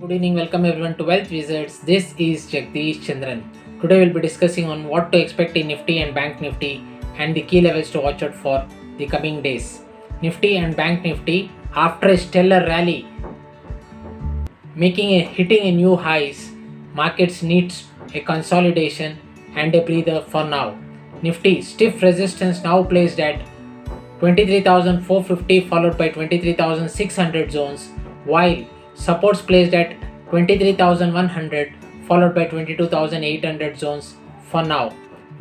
Good evening, welcome everyone to Wealth Wizards. This is Jagadish Chandran. Today we'll be discussing on what to expect in Nifty and BankNifty and the key levels to watch out for the coming days. Nifty and BankNifty, after a stellar rally, hitting a new highs, markets needs a consolidation and a breather for now. Nifty stiff resistance now placed at 23,450 followed by 23,600 zones, while supports placed at 23,100 followed by 22,800 zones for now.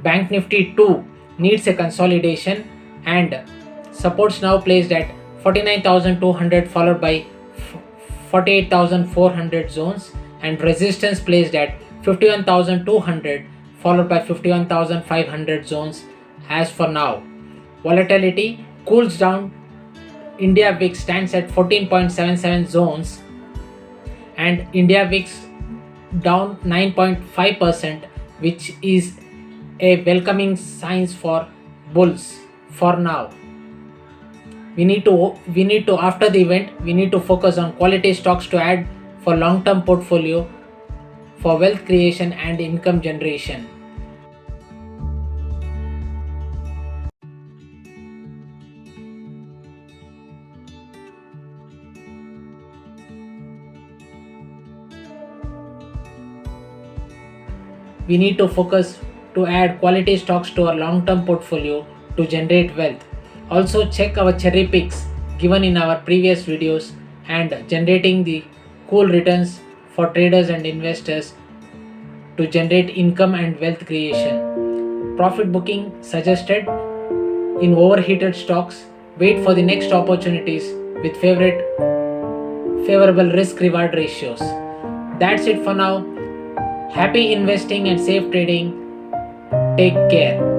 Bank Nifty 2 needs a consolidation and supports now placed at 49,200 followed by 48,400 zones and resistance placed at 51,200 followed by 51,500 zones as for now. Volatility cools down. India VIX stands at 14.77 zones and India VIX down 9.5%, which is a welcoming signs for bulls for now. We need to after the event we need to focus on quality stocks to add for long-term portfolio for wealth creation and income generation. We need to focus to add quality stocks to our long-term portfolio to generate wealth. Also check our cherry picks given in our previous videos and generating the cool returns for traders and investors to generate income and wealth creation. Profit booking suggested in overheated stocks. Wait for the next opportunities with favorable risk reward ratios. That's it for now. Happy investing and safe trading. Take care.